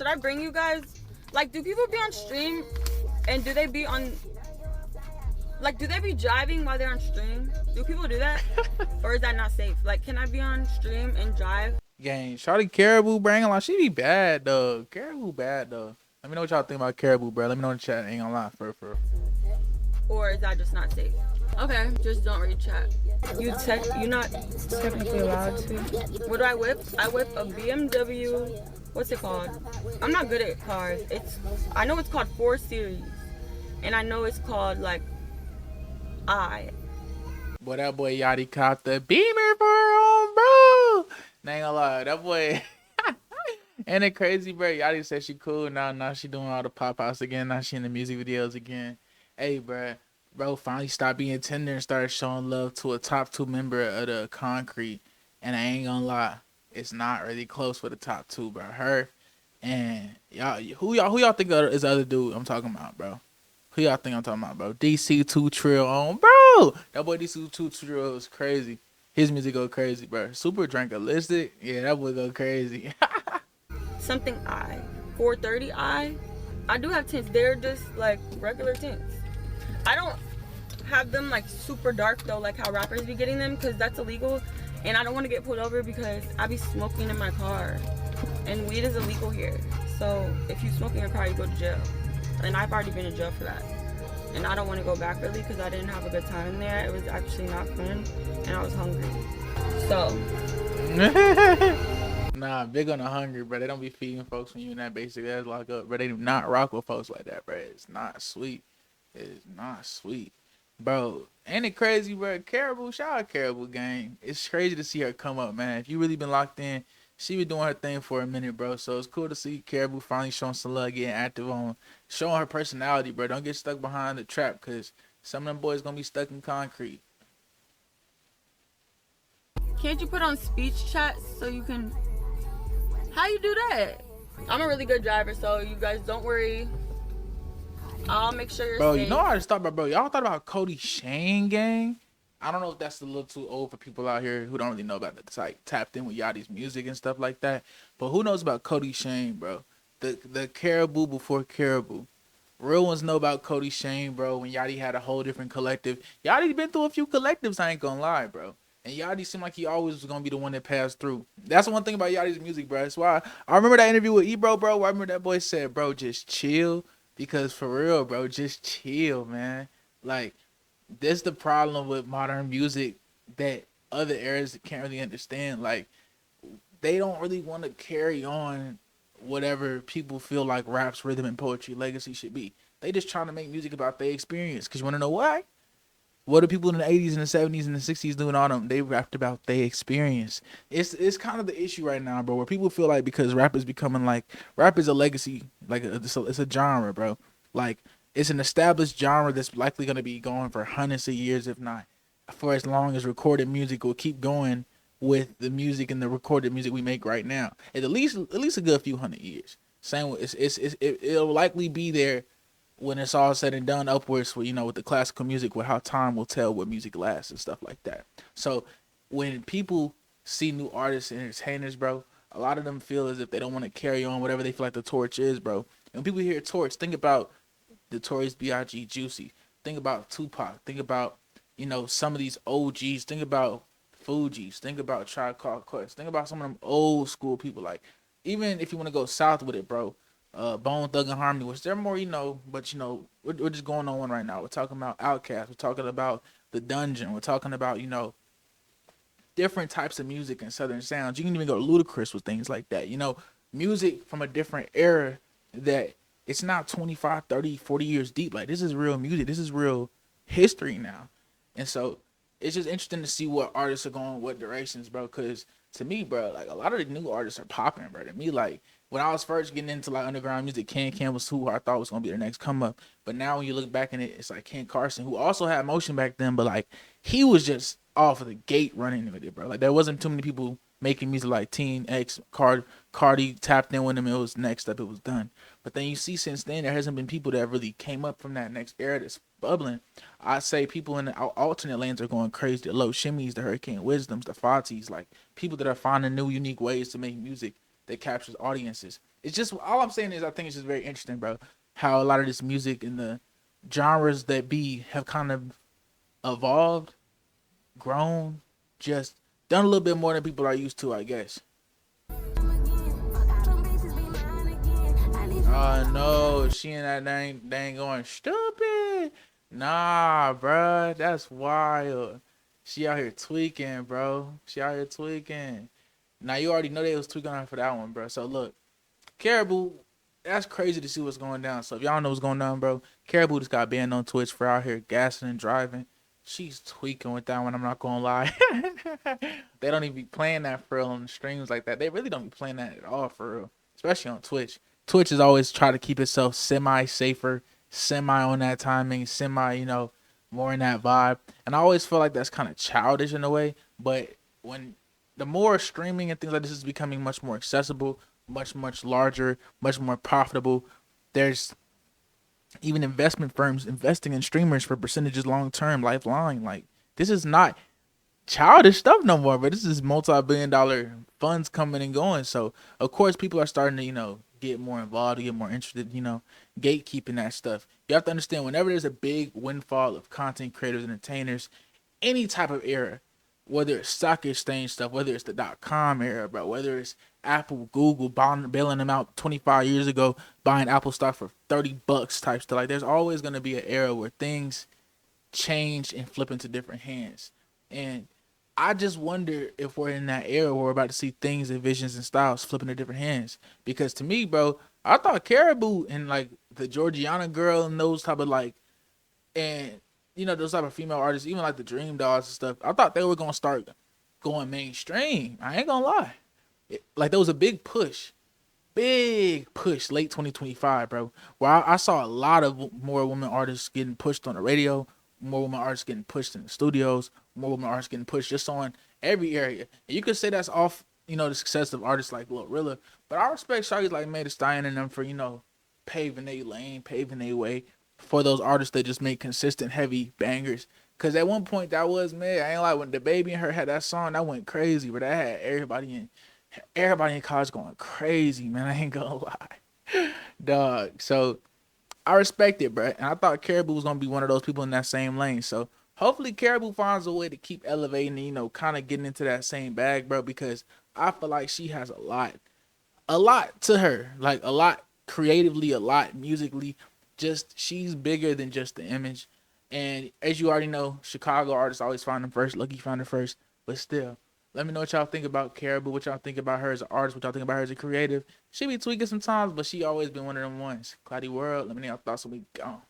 should I bring you guys? Like, do people be on stream, and do they be on? Like, do they be driving while they're on stream? Do people do that, or is that not safe? Like, can I be on stream and drive? Gang, Shawty Karrahbooo, bro, ain't gonna lie, she be bad though. Karrahbooo bad though. Let me know what y'all think about Karrahbooo, bro. Let me know in the chat. Ain't gonna lie, for. Or is that just not safe? Okay, just don't read chat. You're not technically allowed to. What do I whip? I whip a BMW. What's it called? I'm not good at cars. I know it's called 4 Series, and I know it's called like I. Boy, that boy Yachty caught the Beamer for her own, bro. Nah, ain't gonna lie, that boy. Ain't it crazy, bro? Yachty said she cool now she doing all the pop outs again. Now she in the music videos again. Hey, bro finally stopped being tender and started showing love to a top 2 member of the Concrete. And I ain't gonna lie, it's not really close with the top 2, bro. Her and who y'all think is the other dude I'm talking about, bro? Who y'all think I'm talking about, bro? DC2 Trill on, bro. That boy DC2 Trill is crazy. His music go crazy, bro. Super Drankolistic, yeah, that boy go crazy. Something I. 430i. I do have tints. They're just like regular tints. I don't have them like super dark though, like how rappers be getting them, because that's illegal. And I don't want to get pulled over because I be smoking in my car. And weed is illegal here. So if you smoke in your car, you go to jail. And I've already been in jail for that. And I don't want to go back really because I didn't have a good time in there. It was actually not fun. And I was hungry. So. Nah, big on the hungry, bro. They don't be feeding folks when you in that basic ass lockup, bro. They do not rock with folks like that, bro. It's not sweet. It's not sweet. Bro, ain't it crazy, bro? Karrahbooo, shout out Karrahbooo gang. It's crazy to see her come up, man. If you really been locked in, she been doing her thing for a minute, bro. So it's cool to see Karrahbooo finally showing some love, getting active on, showing her personality, bro. Don't get stuck behind the trap, because some of them boys gonna be stuck in concrete. Can't you put on speech chat so you can... How you do that? I'm a really good driver, so you guys don't worry. I'll make sure you're Bro, safe. you know what I just thought about, bro? Y'all thought about Cody Shane gang? I don't know if that's a little too old for people out here who don't really know about the like tapped in with Yachty's music and stuff like that. But who knows about Cody Shane, bro? The Karrahbooo before Karrahbooo. Real ones know about Cody Shane, bro, when Yachty had a whole different collective. Yachty been through a few collectives, I ain't gonna lie, bro. And Yachty seemed like he always was gonna be the one that passed through. That's one thing about Yachty's music, bro. That's why I remember that interview with Ebro, bro, where I remember that boy said, bro, just chill. Because for real, bro, just chill, man. Like, this the problem with modern music that other eras can't really understand. Like, they don't really want to carry on whatever people feel like rap's rhythm and poetry legacy should be. They just trying to make music about their experience. Because you want to know why? What do people in the 80s and the 70s and the 60s doing on them? They rapped about their experience. It's kind of the issue right now, bro, where people feel like because rap is becoming like, rap is a legacy, like it's a genre, bro. Like, it's an established genre that's likely going to be going for hundreds of years, if not for as long as recorded music will keep going with the music and the recorded music we make right now. At least a good few hundred years. Same, it'll likely be there when it's all said and done upwards with, with the classical music, with how time will tell what music lasts and stuff like that. So when people see new artists and entertainers, bro, a lot of them feel as if they don't want to carry on whatever they feel like the torch is, bro. And when people hear torch, think about Notorious B.I.G. Juicy. Think about Tupac. Think about, some of these OGs. Think about Fugees. Think about Tribe Called Quest. Think about some of them old school people. Like, even if you want to go south with it, bro, Bone Thug and Harmony, which they're more, but we're just going on one right now. We're talking about Outkast. We're talking about The Dungeon. We're talking about, different types of music and southern sounds. You can even go Ludacris with things like that. Music from a different era that it's not 25, 30, 40 years deep. Like, this is real music. This is real history now. And so it's just interesting to see what artists are going, what directions, bro. Because to me, bro, like, a lot of the new artists are popping, bro. To me, like, when I was first getting into like underground music, Can was who I thought was gonna be their next come up. But now when you look back in it, it's like Ken Carson, who also had motion back then, but like he was just off of the gate running with it, bro. Like, there wasn't too many people making music like Teen X, Cardi tapped in with him. It was next up, it was done. But then you see since then there hasn't been people that really came up from that next era that's bubbling. I say people in the alternate lanes are going crazy. The Low Shimmies, the Hurricane Wisdoms, the Fatis, like people that are finding new unique ways to make music that captures audiences. It's just all I'm saying is I think it's just very interesting, bro. How a lot of this music and the genres that be have kind of evolved, grown, just done a little bit more than people are used to, I guess. No, she and that dang going stupid. Nah, bruh, that's wild. She out here tweaking, bro. She out here tweaking. Now you already know they was tweaking on her for that one, bro. So look, Karrahbooo, that's crazy to see what's going down. So if y'all know what's going on, bro, Karrahbooo just got banned on Twitch for out here gassing and driving. She's tweaking with that one. I'm not gonna lie. They don't even be playing that for real on the streams like that. They really don't be playing that at all for real, especially on Twitch. Twitch is always try to keep itself semi safer, semi on that timing, semi more in that vibe. And I always feel like that's kind of childish in a way. But when the more streaming and things like this is becoming much more accessible, much larger, much more profitable. There's even investment firms investing in streamers for percentages long term, lifeline. Like this is not childish stuff no more, but this is multi-billion-dollar funds coming and going. So of course people are starting to get more involved, get more interested. Gatekeeping that stuff. You have to understand whenever there's a big windfall of content creators, entertainers, any type of era, whether it's stock exchange stuff, whether it's the .com era, bro, whether it's Apple, Google bailing them out 25 years ago, buying Apple stock for $30 type stuff. Like there's always gonna be an era where things change and flip into different hands. And I just wonder if we're in that era where we're about to see things and visions and styles flip into different hands. Because to me, bro, I thought Karrahbooo and like the Georgiana girl and those type of and those type of female artists, even like the Dream Dolls and stuff, I thought they were gonna start going mainstream. I ain't gonna lie. Like there was a big push late 2025, bro, where I saw a lot of more women artists getting pushed on the radio, more women artists getting pushed in the studios, more women artists getting pushed just on every area. And you could say that's off, the success of artists like Glorilla, but I respect Shawty's like Made a Stallion and them for, paving their lane, paving their way for those artists that just make consistent heavy bangers. Cause at one point that was man, I ain't like when the baby and her had that song, that went crazy, but that had everybody in college going crazy, man. I ain't gonna lie, dog. So I respect it, bro. And I thought Karrahbooo was gonna be one of those people in that same lane. So hopefully Karrahbooo finds a way to keep elevating and kind of getting into that same bag, bro. Because I feel like she has a lot to her, like a lot creatively, a lot musically. Just she's bigger than just the image. And as you already know, Chicago artists always find them first. Lucky found her first, but still. Let me know what y'all think about Karrahbooo, what y'all think about her as an artist, what y'all think about her as a creative. She be tweaking sometimes, but she always been one of them ones. Cloudy World, let me know y'all thoughts when we gone.